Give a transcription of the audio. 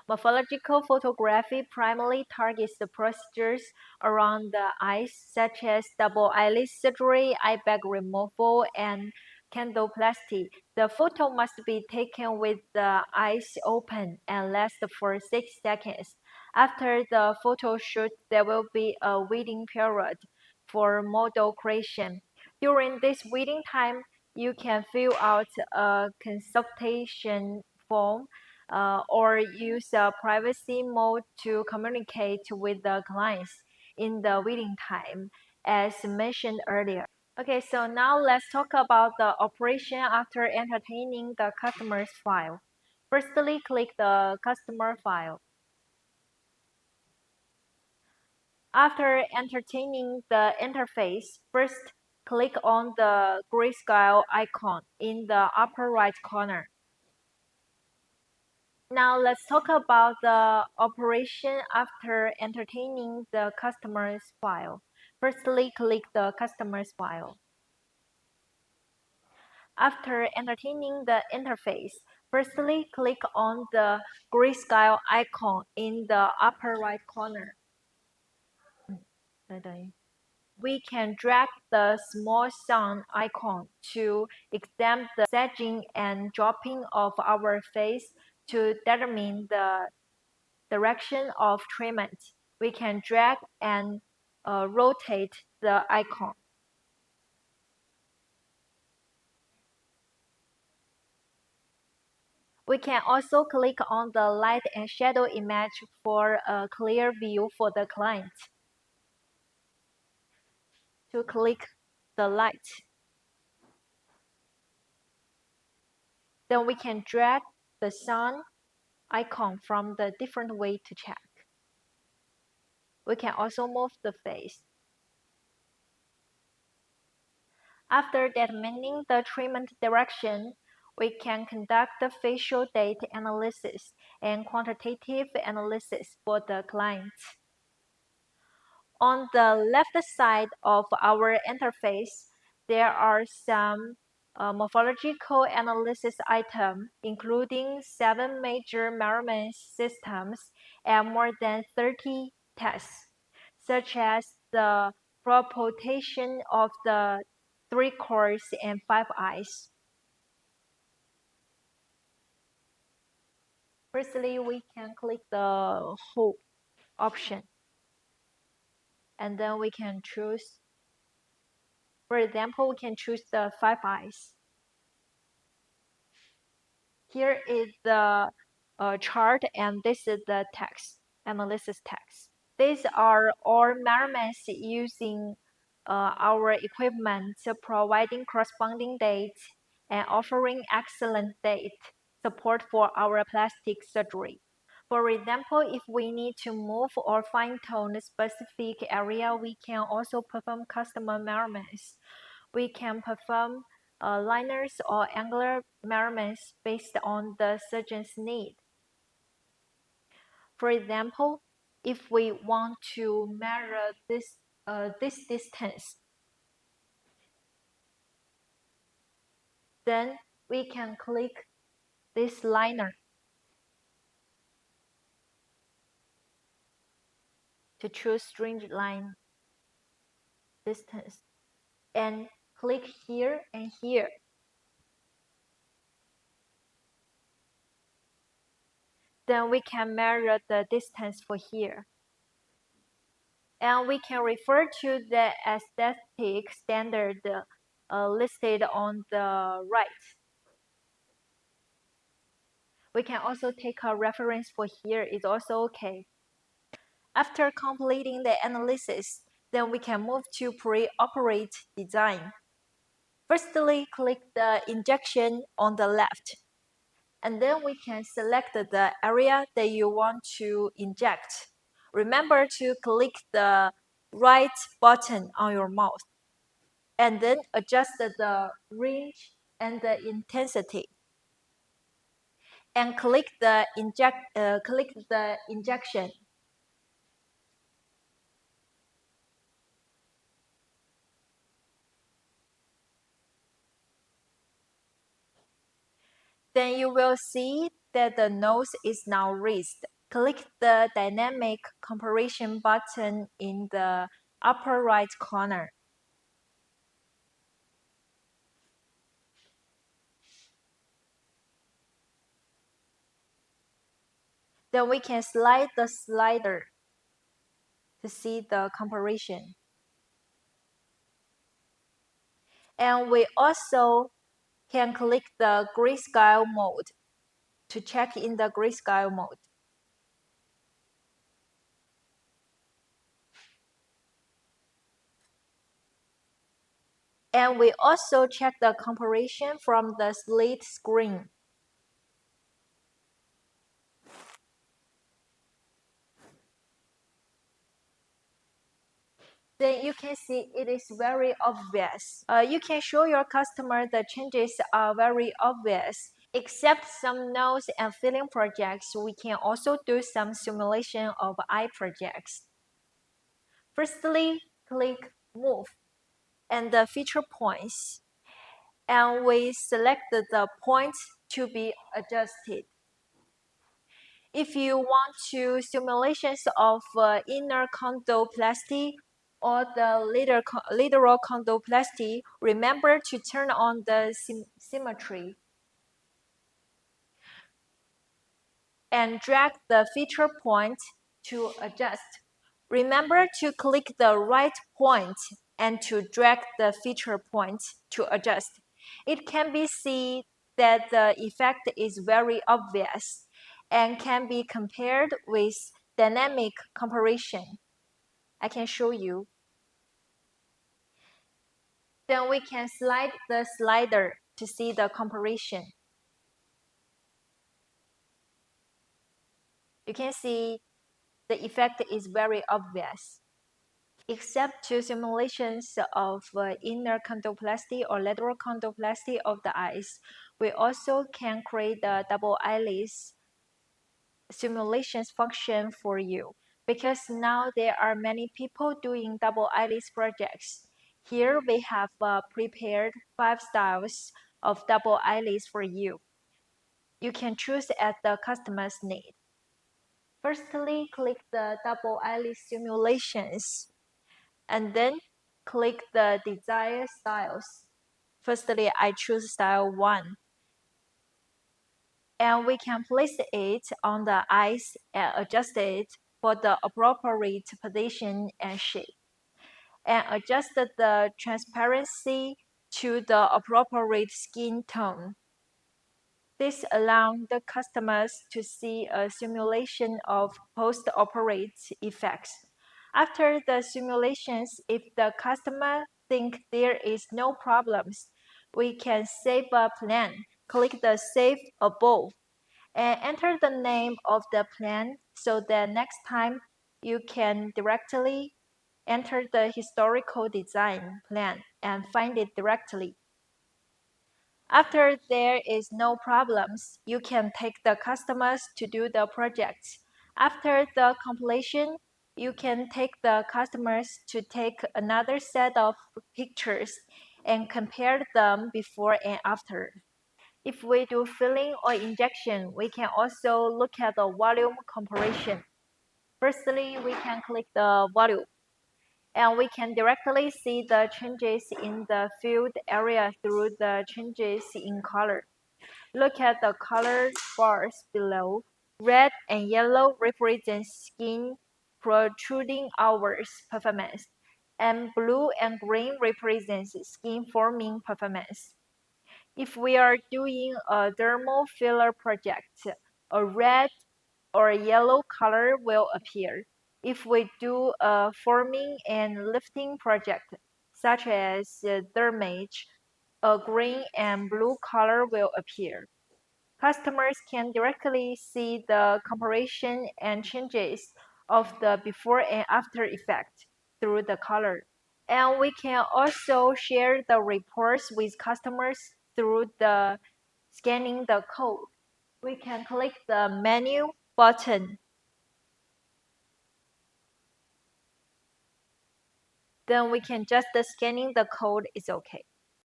Morphological photography primarily targets the procedures around the eyes, such as double eyelid surgery, eye bag removal, and canaloplasty. The photo must be taken with the eyes open and last for 6 seconds. After the photo shoot, there will be a waiting period for model creation. During this waiting time, you can fill out a consultation form or use a privacy mode to communicate with the clients in the waiting time, as mentioned earlier. Okay, so now let's talk about the operation after entertaining the customer's file. Firstly, click the customer file. After entertaining the interface, first click on the grayscale icon in the upper right corner. Now let's talk about the operation after entertaining the customer's file. Firstly, click the customer's file. After entertaining the interface, firstly click on the grayscale icon in the upper right corner. We can drag the small sun icon to extend the staging and dropping of our face to determine the direction of treatment. We can drag and rotate the icon. We can also click on the light and shadow image for a clear view for the client. To click the light, then we can drag the sun icon from the different way to check. We can also move the face. After determining the treatment direction, we can conduct the facial data analysis and quantitative analysis for the client. On the left side of our interface, there are some morphological analysis items, including 7 major measurement systems and more than 30 tests, such as the propulsion of the 3 cores and 5 eyes. Firstly, we can click the whole option, and then we can choose. For example, we can choose the 5 eyes. Here is the chart, and this is the text, analysis text. These are all measurements using our equipment, providing corresponding dates and offering excellent date support for our plastic surgery. For example, if we need to move or fine-tune a specific area, we can also perform custom measurements. We can perform liners or angular measurements based on the surgeon's need. For example, if we want to measure this distance, then we can click this liner to choose straight line distance and click here and here. Then we can measure the distance for here. And we can refer to the aesthetic standard listed on the right. We can also take a reference for here, it's also okay. After completing the analysis, then we can move to pre-operate design. Firstly, click the injection on the left, and then we can select the area that you want to inject. Remember to click the right button on your mouse, and then adjust the range and the intensity. And click the injection. Then you will see that the nose is now raised. Click the Dynamic Comparison button in the upper right corner. Then we can slide the slider to see the comparison. And we also can click the grayscale mode to check in the grayscale mode. And we also check the comparison from the split screen. Then you can see it is very obvious. You can show your customer the changes are very obvious. Except some nose and filling projects, we can also do some simulation of eye projects. Firstly, click Move and the feature points, and we select the points to be adjusted. If you want to simulations of inner condoplasty or the lateral condoplasty, remember to turn on the symmetry and drag the feature point to adjust. Remember to click the right point and to drag the feature point to adjust. It can be seen that the effect is very obvious and can be compared with dynamic comparison. I can show you. Then we can slide the slider to see the comparison. You can see the effect is very obvious. Except to simulations of inner condoplasty or lateral condoplasty of the eyes, we also can create the double eyelids simulations function for you, because now there are many people doing double eyelids projects. Here we have prepared 5 styles of double eyelids for you. You can choose at the customer's need. Firstly, click the double eyelid simulations and then click the desired styles. Firstly, I choose style 1. And we can place it on the eyes and adjust it for the appropriate position and shape. And adjust the transparency to the appropriate skin tone. This allows the customers to see a simulation of post-operate effects. After the simulations, if the customer thinks there is no problems, we can save a plan. Click the Save above and enter the name of the plan so that next time you can directly enter the historical design plan and find it directly. After there is no problems, you can take the customers to do the project. After the completion, you can take the customers to take another set of pictures and compare them before and after. If we do filling or injection, we can also look at the volume comparison. Firstly, we can click the volume, and we can directly see the changes in the field area through the changes in color. Look at the color bars below. Red and yellow represent skin protruding hours performance, and blue and green represents skin forming performance. If we are doing a dermal filler project, a red or a yellow color will appear. If we do a forming and lifting project, such as dermage, a green and blue color will appear. Customers can directly see the comparison and changes of the before and after effect through the color. And we can also share the reports with customers through the scanning the code. We can click the menu button. Then we can just scanning the code is okay.